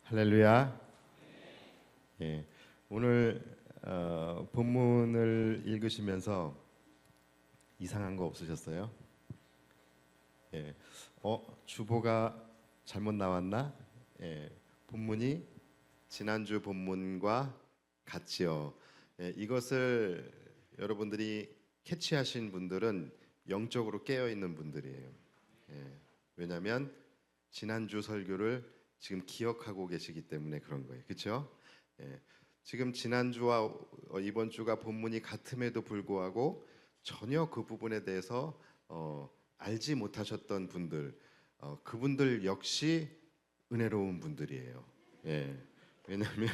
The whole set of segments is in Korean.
할렐루야. 예, 오늘 본문을 읽으시면서 이상한 거 없으셨어요? 예, 주보가 잘못 나왔나? 예, 본문이 지난주 본문과 같지요. 예, 이것을 여러분들이 캐치하신 분들은 영적으로 깨어 있는 분들이에요. 예, 왜냐하면 지난주 설교를 지금 기억하고 계시기 때문에 그런 거예요. 그렇죠? 예, 지금 지난주와 이번 주가 본문이 같음에도 불구하고 전혀 그 부분에 대해서 알지 못하셨던 분들, 그분들 역시 은혜로운 분들이에요. 예, 왜냐하면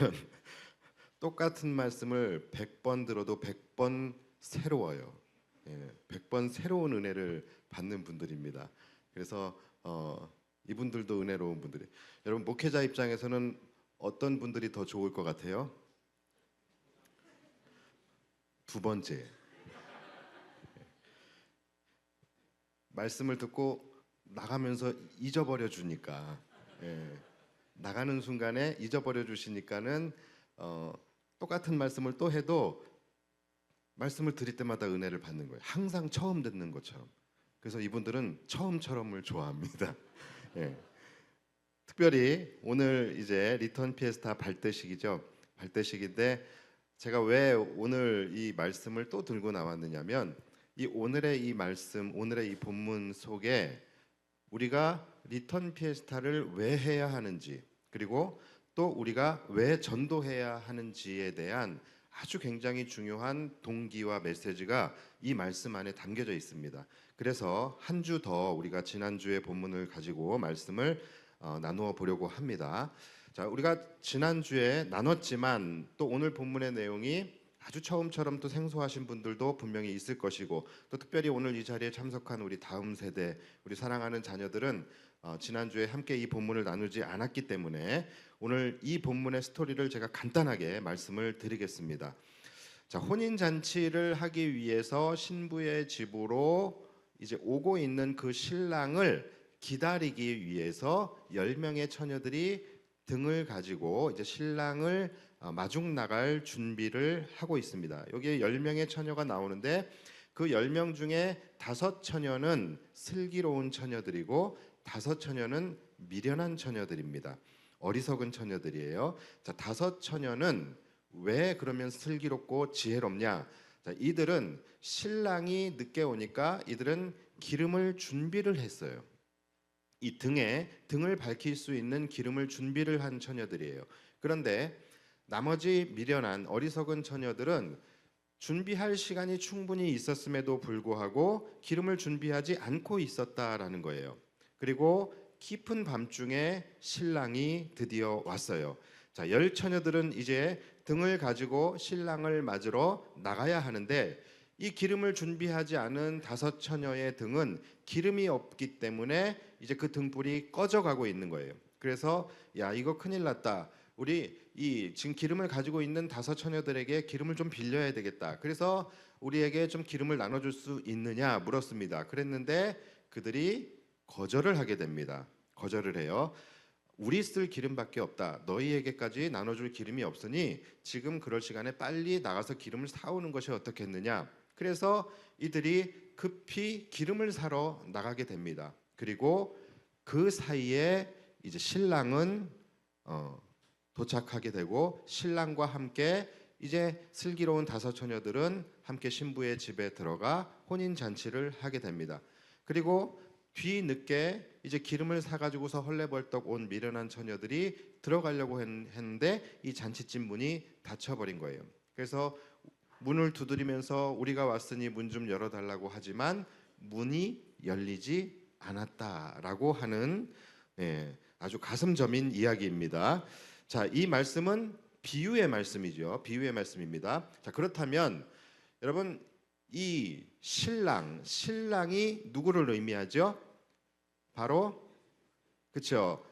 똑같은 말씀을 100번 들어도 100번 새로워요. 예, 100번 새로운 은혜를 받는 분들입니다. 그래서 이분들도 은혜로운 분들이. 여러분 목회자 입장에서는 어떤 분들이 더 좋을 것 같아요? 두 번째. 말씀을 듣고 나가면서 잊어버려 주니까, 예, 나가는 순간에 잊어버려 주시니까는 똑같은 말씀을 또 해도 말씀을 드릴 때마다 은혜를 받는 거예요. 항상 처음 듣는 것처럼. 그래서 이분들은 처음처럼을 좋아합니다. 예. 특별히 오늘 이제 리턴 피에스타 발대식이죠. 발대식인데 제가 왜 오늘 이 말씀을 또 들고 나왔느냐면 이 오늘의 이 말씀, 오늘의 이 본문 속에 우리가 리턴 피에스타를 왜 해야 하는지, 그리고 또 우리가 왜 전도해야 하는지에 대한 아주 굉장히 중요한 동기와 메시지가 이 말씀 안에 담겨져 있습니다. 그래서 한 주 더 우리가 지난주의 본문을 가지고 말씀을 나누어 보려고 합니다. 자, 우리가 지난주에 나눴지만 또 오늘 본문의 내용이 아주 처음처럼 또 생소하신 분들도 분명히 있을 것이고, 또 특별히 오늘 이 자리에 참석한 우리 다음 세대, 우리 사랑하는 자녀들은 지난주에 함께 이 본문을 나누지 않았기 때문에 오늘 이 본문의 스토리를 제가 간단하게 말씀을 드리겠습니다. 자, 혼인 잔치를 하기 위해서 신부의 집으로 이제 오고 있는 그 신랑을 기다리기 위해서 10명의 처녀들이 등을 가지고 이제 신랑을 마중 나갈 준비를 하고 있습니다. 여기에 10명의 처녀가 나오는데 그 10명 중에 5처녀는 슬기로운 처녀들이고 5처녀는 미련한 처녀들입니다. 어리석은 처녀들이에요. 자, 5처녀는 왜 그러면 슬기롭고 지혜롭냐? 자, 이들은 신랑이 늦게 오니까 이들은 기름을 준비를 했어요. 이 등을 밝힐 수 있는 기름을 준비를 한 처녀들이에요. 그런데 나머지 미련한 어리석은 처녀들은 준비할 시간이 충분히 있었음에도 불구하고 기름을 준비하지 않고 있었다라는 거예요. 그리고 깊은 밤중에 신랑이 드디어 왔어요. 자, 10처녀들은 이제 등을 가지고 신랑을 맞으러 나가야 하는데 이 기름을 준비하지 않은 5처녀의 등은 기름이 없기 때문에 이제 그 등불이 꺼져가고 있는 거예요. 그래서 야, 이거 큰일 났다. 우리 이 지금 기름을 가지고 있는 5처녀들에게 기름을 좀 빌려야 되겠다. 그래서 우리에게 좀 기름을 나눠줄 수 있느냐 물었습니다. 그랬는데 그들이 거절을 하게 됩니다. 거절을 해요. 우리 쓸 기름밖에 없다. 너희에게까지 나눠줄 기름이 없으니 지금 그럴 시간에 빨리 나가서 기름을 사오는 것이 어떻겠느냐. 그래서 이들이 급히 기름을 사러 나가게 됩니다. 그리고 그 사이에 이제 신랑은 도착하게 되고 신랑과 함께 이제 슬기로운 5처녀들은 함께 신부의 집에 들어가 혼인 잔치를 하게 됩니다. 그리고 뒤늦게 이제 기름을 사가지고서 헐레벌떡 온 미련한 처녀들이 들어가려고 했는데 이 잔치집 문이 닫혀버린 거예요. 그래서 문을 두드리면서 우리가 왔으니 문 좀 열어달라고 하지만 문이 열리지 않았다라고 하는, 아주 가슴 저민 이야기입니다. 자, 이 말씀은 비유의 말씀이죠. 비유의 말씀입니다. 자, 그렇다면 여러분 이 신랑이 누구를 의미하죠? 바로 그렇죠.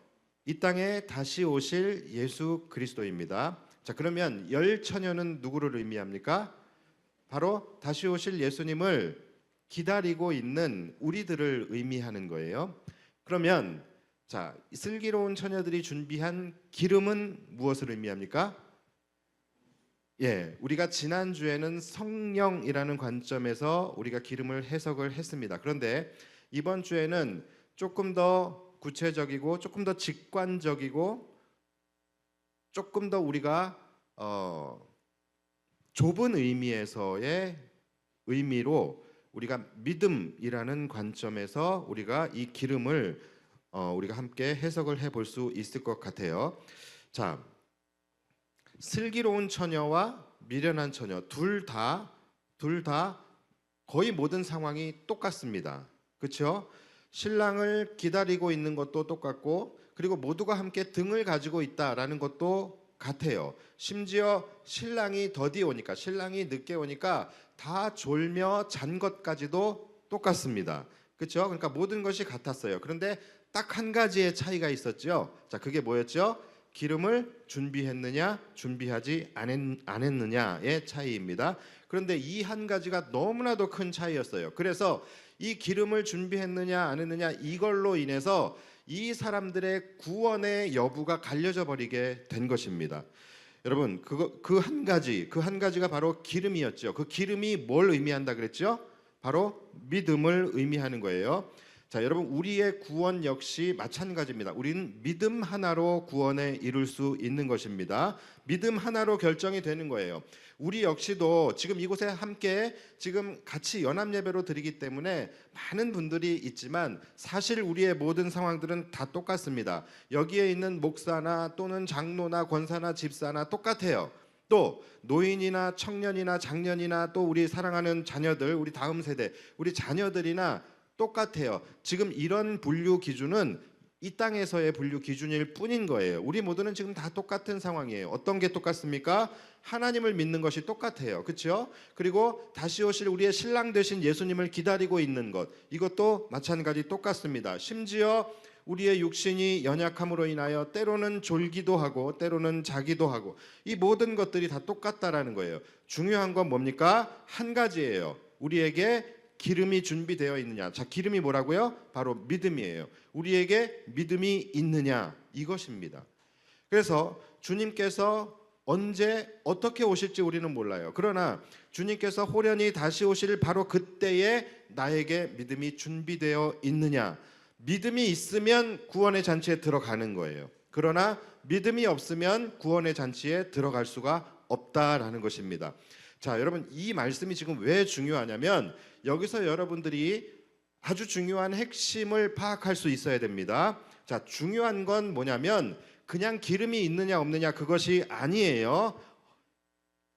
이 땅에 다시 오실 예수 그리스도입니다. 자, 그러면 10처녀는 누구를 의미합니까? 바로 다시 오실 예수님을 기다리고 있는 우리들을 의미하는 거예요. 그러면 자, 슬기로운 처녀들이 준비한 기름은 무엇을 의미합니까? 예, 우리가 지난주에는 성령이라는 관점에서 우리가 기름을 해석을 했습니다. 그런데 이번 주에는 조금 더 구체적이고 조금 더 직관적이고 조금 더 우리가 좁은 의미에서의 의미로 우리가 믿음이라는 관점에서 우리가 이 기름을 우리가 함께 해석을 해볼 수 있을 것 같아요. 자, 슬기로운 처녀와 미련한 처녀 둘 다 거의 모든 상황이 똑같습니다. 그렇죠? 신랑을 기다리고 있는 것도 똑같고 그리고 모두가 함께 등을 가지고 있다라는 것도 같아요. 심지어 신랑이 더디 오니까 신랑이 늦게 오니까 다 졸며 잔 것까지도 똑같습니다. 그렇죠? 그러니까 모든 것이 같았어요. 그런데 딱 한 가지의 차이가 있었죠. 자, 그게 뭐였죠? 기름을 준비했느냐, 준비하지 않았느냐의 차이입니다. 그런데 이 한 가지가 너무나도 큰 차이였어요. 그래서 이 기름을 준비했느냐, 안 했느냐 이걸로 인해서 이 사람들의 구원의 여부가 갈려져 버리게 된 것입니다. 여러분, 그 한 가지가 바로 기름이었죠. 그 기름이 뭘 의미한다 그랬죠? 바로 믿음을 의미하는 거예요. 자, 여러분, 우리의 구원 역시 마찬가지입니다. 우리는 믿음 하나로 구원에 이룰 수 있는 것입니다. 믿음 하나로 결정이 되는 거예요. 우리 역시도 지금 이곳에 함께 지금 같이 연합 예배로 드리기 때문에 많은 분들이 있지만 사실 우리의 모든 상황들은 다 똑같습니다. 여기에 있는 목사나 또는 장로나 권사나 집사나 똑같아요. 또 노인이나 청년이나 장년이나 또 우리 사랑하는 자녀들, 우리 다음 세대, 우리 자녀들이나 똑같아요. 지금 이런 분류 기준은 이 땅에서의 분류 기준일 뿐인 거예요. 우리 모두는 지금 다 똑같은 상황이에요. 어떤 게 똑같습니까? 하나님을 믿는 것이 똑같아요. 그렇죠? 그리고 다시 오실 우리의 신랑 되신 예수님을 기다리고 있는 것, 이것도 마찬가지 똑같습니다. 심지어 우리의 육신이 연약함으로 인하여 때로는 졸기도 하고 때로는 자기도 하고 이 모든 것들이 다 똑같다라는 거예요. 중요한 건 뭡니까? 한 가지예요. 우리에게 기름이 준비되어 있느냐. 자, 기름이 뭐라고요? 바로 믿음이에요. 우리에게 믿음이 있느냐, 이것입니다. 그래서 주님께서 언제 어떻게 오실지 우리는 몰라요. 그러나 주님께서 호련히 다시 오실 바로 그때에 나에게 믿음이 준비되어 있느냐. 믿음이 있으면 구원의 잔치에 들어가는 거예요. 그러나 믿음이 없으면 구원의 잔치에 들어갈 수가 없다라는 것입니다. 자, 여러분, 이 말씀이 지금 왜 중요하냐면 여기서 여러분들이 아주 중요한 핵심을 파악할 수 있어야 됩니다. 자, 중요한 건 뭐냐면 그냥 기름이 있느냐 없느냐 그것이 아니에요.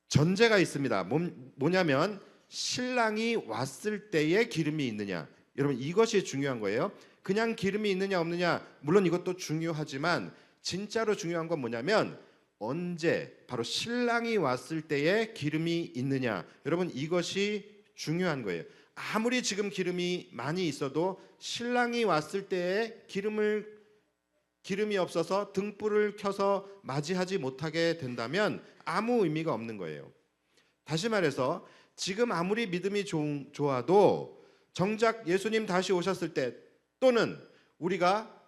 전제가 있습니다. 뭐냐면 신랑이 왔을 때에 기름이 있느냐. 여러분, 이것이 중요한 거예요. 그냥 기름이 있느냐 없느냐 물론 이것도 중요하지만 진짜로 중요한 건 뭐냐면 언제, 바로 신랑이 왔을 때에 기름이 있느냐. 여러분, 이것이 중요한 거예요. 아무리 지금 기름이 많이 있어도 신랑이 왔을 때에 기름이 없어서 등불을 켜서 맞이하지 못하게 된다면 아무 의미가 없는 거예요. 다시 말해서 지금 아무리 믿음이 좋아도 정작 예수님 다시 오셨을 때 또는 우리가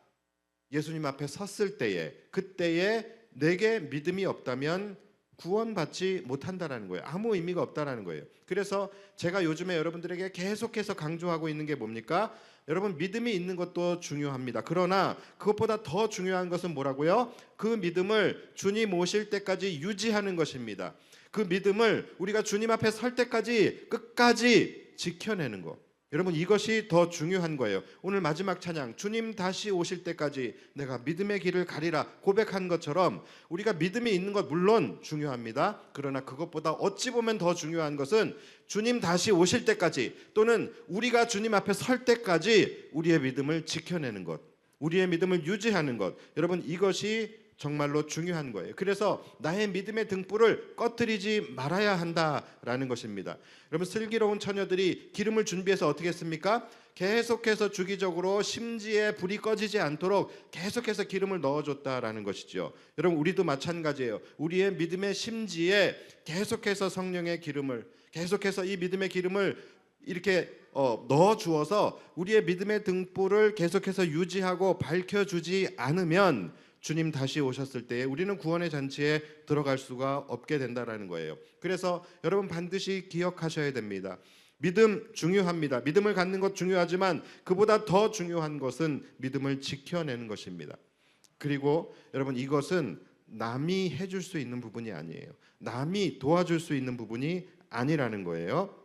예수님 앞에 섰을 때에 그때에 내게 믿음이 없다면 구원받지 못한다라는 거예요. 아무 의미가 없다라는 거예요. 그래서 제가 요즘에 여러분들에게 계속해서 강조하고 있는 게 뭡니까? 여러분, 믿음이 있는 것도 중요합니다. 그러나 그것보다 더 중요한 것은 뭐라고요? 그 믿음을 주님 오실 때까지 유지하는 것입니다. 그 믿음을 우리가 주님 앞에 설 때까지 끝까지 지켜내는 것. 여러분, 이것이 더 중요한 거예요. 오늘 마지막 찬양, 주님 다시 오실 때까지 내가 믿음의 길을 가리라 고백한 것처럼 우리가 믿음이 있는 것 물론 중요합니다. 그러나 그것보다 어찌 보면 더 중요한 것은 주님 다시 오실 때까지 또는 우리가 주님 앞에 설 때까지 우리의 믿음을 지켜내는 것, 우리의 믿음을 유지하는 것. 여러분, 이것이 정말로 중요한 거예요. 그래서 나의 믿음의 등불을 꺼뜨리지 말아야 한다라는 것입니다. 여러분, 슬기로운 처녀들이 기름을 준비해서 어떻게 했습니까? 계속해서 주기적으로 심지에 불이 꺼지지 않도록 계속해서 기름을 넣어줬다라는 것이죠. 여러분, 우리도 마찬가지예요. 우리의 믿음의 심지에 계속해서 성령의 기름을, 계속해서 이 믿음의 기름을 이렇게 넣어 주어서 우리의 믿음의 등불을 계속해서 유지하고 밝혀주지 않으면 주님 다시 오셨을 때에 우리는 구원의 잔치에 들어갈 수가 없게 된다라는 거예요. 그래서 여러분 반드시 기억하셔야 됩니다. 믿음 중요합니다. 믿음을 갖는 것 중요하지만 그보다 더 중요한 것은 믿음을 지켜내는 것입니다. 그리고 여러분 이것은 남이 해줄 수 있는 부분이 아니에요. 남이 도와줄 수 있는 부분이 아니라는 거예요.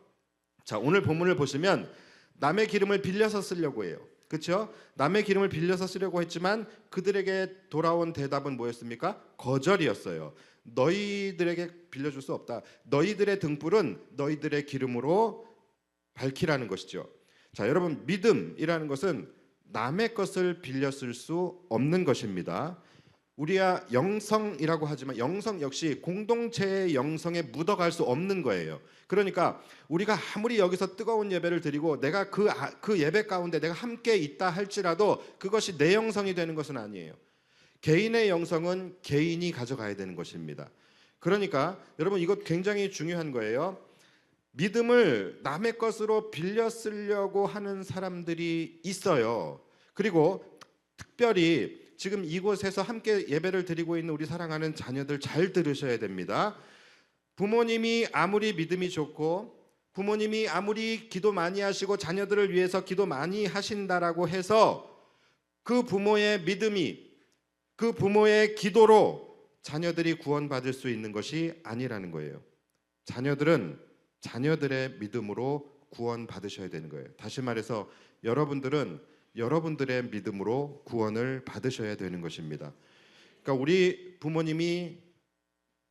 자, 오늘 본문을 보시면 남의 기름을 빌려서 쓰려고 해요. 그렇죠? 남의 기름을 빌려서 쓰려고 했지만 그들에게 돌아온 대답은 뭐였습니까? 거절이었어요. 너희들에게 빌려줄 수 없다. 너희들의 등불은 너희들의 기름으로 밝히라는 것이죠. 자, 여러분 믿음이라는 것은 남의 것을 빌려 쓸 수 없는 것입니다. 우리야 영성이라고 하지만 영성 역시 공동체의 영성에 묻어갈 수 없는 거예요. 그러니까 우리가 아무리 여기서 뜨거운 예배를 드리고 내가 그 예배 가운데 내가 함께 있다 할지라도 그것이 내 영성이 되는 것은 아니에요. 개인의 영성은 개인이 가져가야 되는 것입니다. 그러니까 여러분 이것 굉장히 중요한 거예요. 믿음을 남의 것으로 빌려 쓰려고 하는 사람들이 있어요. 그리고 특별히 지금 이곳에서 함께 예배를 드리고 있는 우리 사랑하는 자녀들 잘 들으셔야 됩니다. 부모님이 아무리 믿음이 좋고 부모님이 아무리 기도 많이 하시고 자녀들을 위해서 기도 많이 하신다라고 해서 그 부모의 믿음이 그 부모의 기도로 자녀들이 구원받을 수 있는 것이 아니라는 거예요. 자녀들은 자녀들의 믿음으로 구원받으셔야 되는 거예요. 다시 말해서 여러분들은 여러분들의 믿음으로 구원을 받으셔야 되는 것입니다. 그러니까 우리 부모님이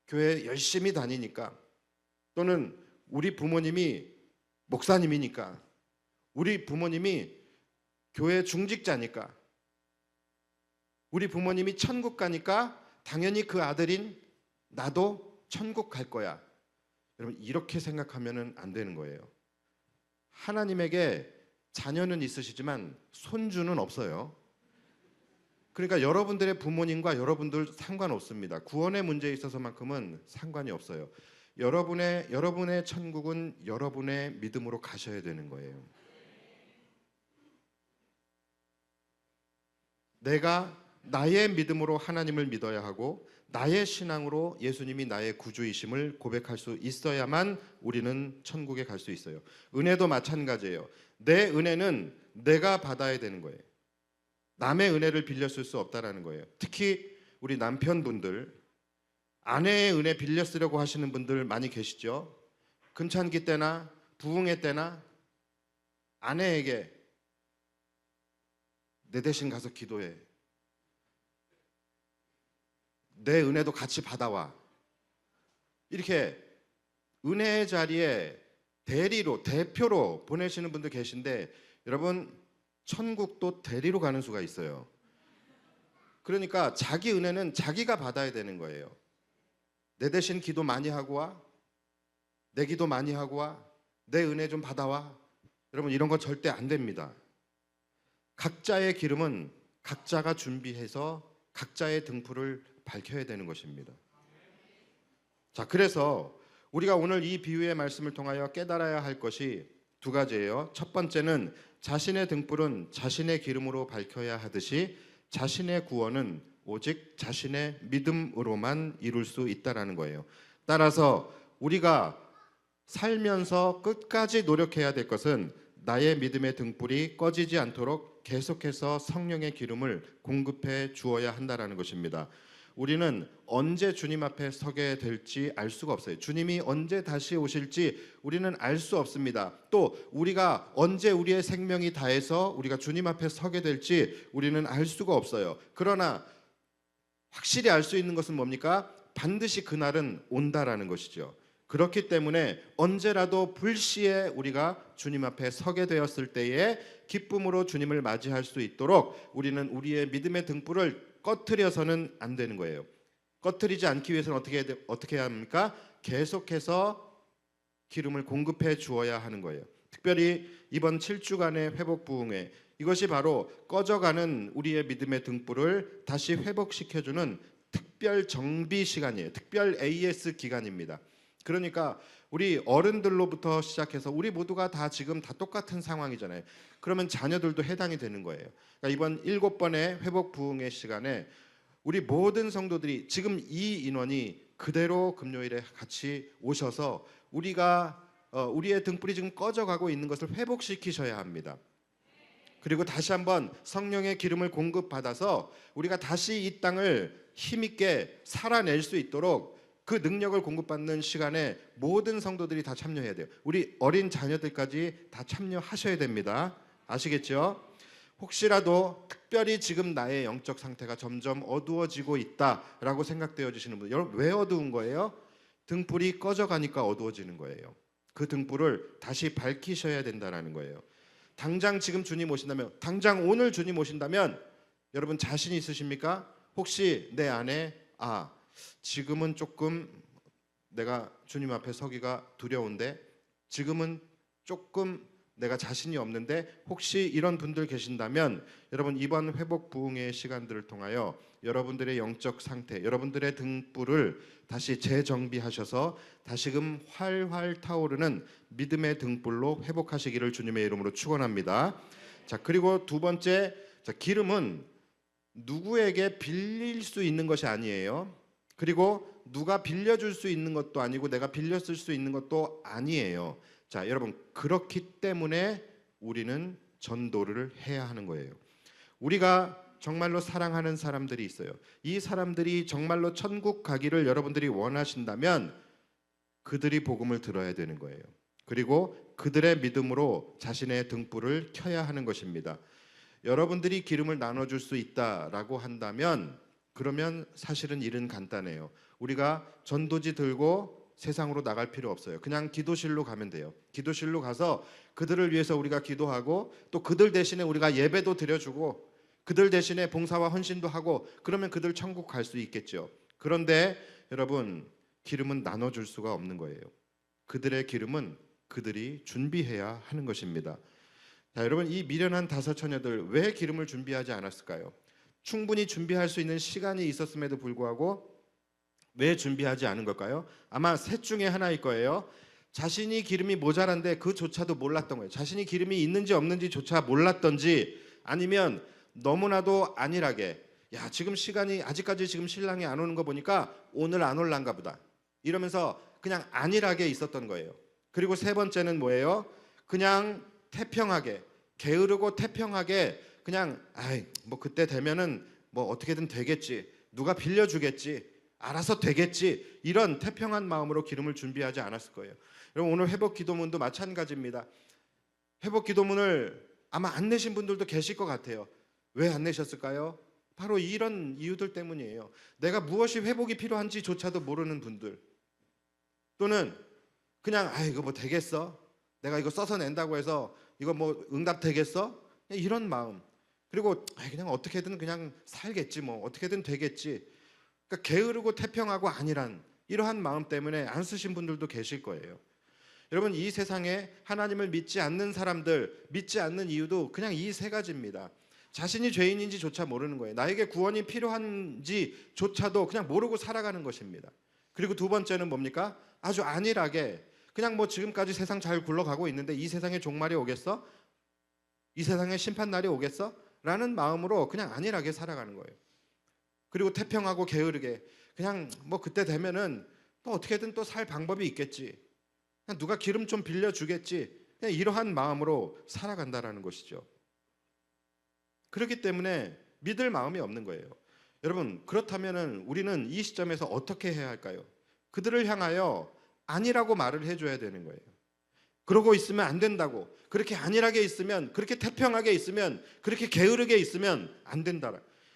교회 열심히 다니니까 또는 우리 부모님이 목사님이니까 우리 부모님이 교회 중직자니까 우리 부모님이 천국 가니까 당연히 그 아들인 나도 천국 갈 거야. 여러분 이렇게 생각하면 안 되는 거예요. 하나님에게 자녀는 있으시지만 손주는 없어요. 그러니까 여러분들의 부모님과 여러분들 상관없습니다. 구원의 문제에 있어서만큼은 상관이 없어요. 여러분의 천국은 여러분의 믿음으로 가셔야 되는 거예요. 내가 나의 믿음으로 하나님을 믿어야 하고 나의 신앙으로 예수님이 나의 구주이심을 고백할 수 있어야만 우리는 천국에 갈 수 있어요. 은혜도 마찬가지예요. 내 은혜는 내가 받아야 되는 거예요. 남의 은혜를 빌려 쓸 수 없다라는 거예요. 특히 우리 남편분들 아내의 은혜 빌려 쓰려고 하시는 분들 많이 계시죠. 금찬기 때나 부흥회 때나 아내에게 내 대신 가서 기도해. 내 은혜도 같이 받아와. 이렇게 은혜의 자리에 대표로 보내시는 분들 계신데 여러분 천국도 대리로 가는 수가 있어요. 그러니까 자기 은혜는 자기가 받아야 되는 거예요. 내 대신 기도 많이 하고 와. 내 기도 많이 하고 와. 내 은혜 좀 받아와. 여러분 이런 건 절대 안 됩니다. 각자의 기름은 각자가 준비해서 각자의 등불을 밝혀야 되는 것입니다. 자, 그래서 우리가 오늘 이 비유의 말씀을 통하여 깨달아야 할 것이 두 가지예요. 첫 번째는 자신의 등불은 자신의 기름으로 밝혀야 하듯이 자신의 구원은 오직 자신의 믿음으로만 이룰 수 있다라는 거예요. 따라서 우리가 살면서 끝까지 노력해야 될 것은 나의 믿음의 등불이 꺼지지 않도록 계속해서 성령의 기름을 공급해 주어야 한다라는 것입니다. 우리는 언제 주님 앞에 서게 될지 알 수가 없어요. 주님이 언제 다시 오실지 우리는 알 수 없습니다. 또 우리가 언제 우리의 생명이 다해서 우리가 주님 앞에 서게 될지 우리는 알 수가 없어요. 그러나 확실히 알 수 있는 것은 뭡니까? 반드시 그날은 온다라는 것이죠. 그렇기 때문에 언제라도 불시에 우리가 주님 앞에 서게 되었을 때에 기쁨으로 주님을 맞이할 수 있도록 우리는 우리의 믿음의 등불을 꺼트려서는 안 되는 거예요. 꺼트리지 않기 위해서는 어떻게 해야 합니까? 계속해서 기름을 공급해 주어야 하는 거예요. 특별히 이번 7주간의 회복 부흥회, 이것이 바로 꺼져가는 우리의 믿음의 등불을 다시 회복시켜주는 특별 정비 시간이에요. 특별 AS 기간입니다. 그러니까 우리 어른들로부터 시작해서 우리 모두가 다 지금 다 똑같은 상황이잖아요. 그러면 자녀들도 해당이 되는 거예요. 그러니까 이번 7번의 회복 부흥의 시간에 우리 모든 성도들이 지금 이 인원이 그대로 금요일에 같이 오셔서 우리의 등불이 지금 꺼져가고 있는 것을 회복시키셔야 합니다. 그리고 다시 한번 성령의 기름을 공급받아서 우리가 다시 이 땅을 힘있게 살아낼 수 있도록 그 능력을 공급받는 시간에 모든 성도들이 다 참여해야 돼요. 우리 어린 자녀들까지 다 참여하셔야 됩니다. 아시겠죠? 혹시라도 특별히 지금 나의 영적 상태가 점점 어두워지고 있다라고 생각되어지시는 분들, 여러분 왜 어두운 거예요? 등불이 꺼져가니까 어두워지는 거예요. 그 등불을 다시 밝히셔야 된다는 거예요. 당장 지금 주님 오신다면, 당장 오늘 주님 오신다면 여러분 자신 있으십니까? 혹시 내 안에 지금은 조금 내가 주님 앞에 서기가 두려운데, 지금은 조금 내가 자신이 없는데, 혹시 이런 분들 계신다면 여러분 이번 회복 부흥의 시간들을 통하여 여러분들의 영적 상태, 여러분들의 등불을 다시 재정비하셔서 다시금 활활 타오르는 믿음의 등불로 회복하시기를 주님의 이름으로 축원합니다. 자, 그리고 두 번째, 기름은 누구에게 빌릴 수 있는 것이 아니에요. 그리고 누가 빌려줄 수 있는 것도 아니고 내가 빌렸을 수 있는 것도 아니에요. 자, 여러분 그렇기 때문에 우리는 전도를 해야 하는 거예요. 우리가 정말로 사랑하는 사람들이 있어요. 이 사람들이 정말로 천국 가기를 여러분들이 원하신다면 그들이 복음을 들어야 되는 거예요. 그리고 그들의 믿음으로 자신의 등불을 켜야 하는 것입니다. 여러분들이 기름을 나눠줄 수 있다라고 한다면 그러면 사실은 일은 간단해요. 우리가 전도지 들고 세상으로 나갈 필요 없어요. 그냥 기도실로 가면 돼요. 기도실로 가서 그들을 위해서 우리가 기도하고 또 그들 대신에 우리가 예배도 드려주고 그들 대신에 봉사와 헌신도 하고 그러면 그들 천국 갈 수 있겠죠. 그런데 여러분 기름은 나눠줄 수가 없는 거예요. 그들의 기름은 그들이 준비해야 하는 것입니다. 자, 여러분 이 미련한 다섯 처녀들 왜 기름을 준비하지 않았을까요? 충분히 준비할 수 있는 시간이 있었음에도 불구하고 왜 준비하지 않은 걸까요? 아마 셋 중에 하나일 거예요. 자신이 기름이 모자란데 그조차도 몰랐던 거예요. 자신이 기름이 있는지 없는지조차 몰랐던지, 아니면 너무나도 안일하게 지금 시간이 아직까지 지금 신랑이 안 오는 거 보니까 오늘 안 올란가 보다 이러면서 그냥 안일하게 있었던 거예요. 그리고 세 번째는 뭐예요? 그냥 태평하게, 게으르고 태평하게 그냥 뭐 그때 되면은 뭐 어떻게든 되겠지, 누가 빌려주겠지, 알아서 되겠지, 이런 태평한 마음으로 기름을 준비하지 않았을 거예요. 여러분 오늘 회복 기도문도 마찬가지입니다. 회복 기도문을 아마 안 내신 분들도 계실 것 같아요. 왜 안 내셨을까요? 바로 이런 이유들 때문이에요. 내가 무엇이 회복이 필요한지조차도 모르는 분들, 또는 그냥 이거 뭐 되겠어? 내가 이거 써서 낸다고 해서 이거 뭐 응답 되겠어? 이런 마음. 그리고 그냥 어떻게든 그냥 살겠지, 뭐 어떻게든 되겠지. 그러니까 게으르고 태평하고 안일한 이러한 마음 때문에 안 쓰신 분들도 계실 거예요. 여러분 이 세상에 하나님을 믿지 않는 사람들, 믿지 않는 이유도 그냥 이 세 가지입니다. 자신이 죄인인지조차 모르는 거예요. 나에게 구원이 필요한지조차도 그냥 모르고 살아가는 것입니다. 그리고 두 번째는 뭡니까? 아주 안일하게 그냥 뭐 지금까지 세상 잘 굴러가고 있는데 이 세상에 종말이 오겠어? 이 세상에 심판날이 오겠어? 라는 마음으로 그냥 안일하게 살아가는 거예요. 그리고 태평하고 게으르게 그냥 뭐 그때 되면은 또 어떻게든 또 살 방법이 있겠지, 그냥 누가 기름 좀 빌려주겠지, 그냥 이러한 마음으로 살아간다라는 것이죠. 그렇기 때문에 믿을 마음이 없는 거예요. 여러분 그렇다면은 우리는 이 시점에서 어떻게 해야 할까요? 그들을 향하여 아니라고 말을 해줘야 되는 거예요. 그러고 있으면 안 된다고, 그렇게 안일하게 있으면, 그렇게 태평하게 있으면, 그렇게 게으르게 있으면 안 된다.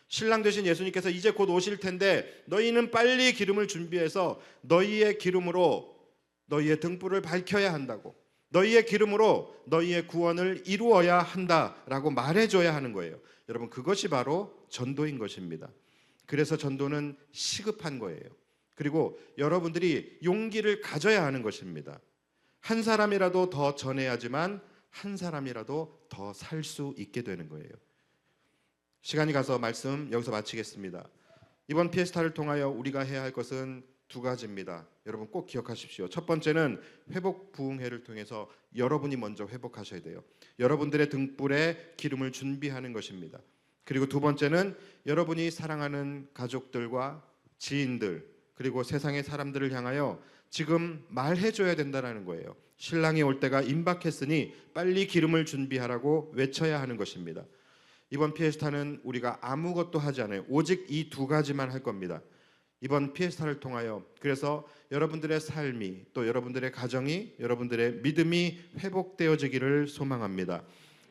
신랑 되신 예수님께서 이제 곧 오실 텐데 너희는 빨리 기름을 준비해서 너희의 기름으로 너희의 등불을 밝혀야 한다고, 너희의 기름으로 너희의 구원을 이루어야 한다라고 말해줘야 하는 거예요. 여러분 그것이 바로 전도인 것입니다. 그래서 전도는 시급한 거예요. 그리고 여러분들이 용기를 가져야 하는 것입니다. 한 사람이라도 더 전해야지만 한 사람이라도 더 살 수 있게 되는 거예요. 시간이 가서 말씀 여기서 마치겠습니다. 이번 피에스타를 통하여 우리가 해야 할 것은 두 가지입니다. 여러분 꼭 기억하십시오. 첫 번째는 회복 부흥회를 통해서 여러분이 먼저 회복하셔야 돼요. 여러분들의 등불에 기름을 준비하는 것입니다. 그리고 두 번째는 여러분이 사랑하는 가족들과 지인들 그리고 세상의 사람들을 향하여 지금 말해줘야 된다는 거예요. 신랑이 올 때가 임박했으니 빨리 기름을 준비하라고 외쳐야 하는 것입니다. 이번 피에스타는 우리가 아무것도 하지 않아요. 오직 이 두 가지만 할 겁니다. 이번 피에스타를 통하여 그래서 여러분들의 삶이 또 여러분들의 가정이 여러분들의 믿음이 회복되어지기를 소망합니다.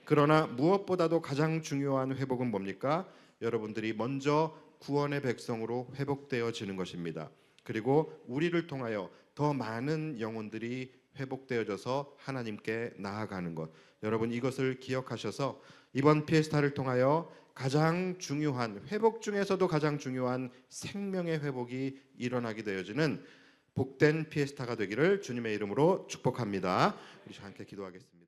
그러나 무엇보다도 가장 중요한 회복은 뭡니까? 여러분들이 먼저 구원의 백성으로 회복되어지는 것입니다. 그리고 우리를 통하여 더 많은 영혼들이 회복되어져서 하나님께 나아가는 것. 여러분 이것을 기억하셔서 이번 피에스타를 통하여 가장 중요한 회복 중에서도 가장 중요한 생명의 회복이 일어나게 되어지는 복된 피에스타가 되기를 주님의 이름으로 축복합니다. 우리 함께 기도하겠습니다.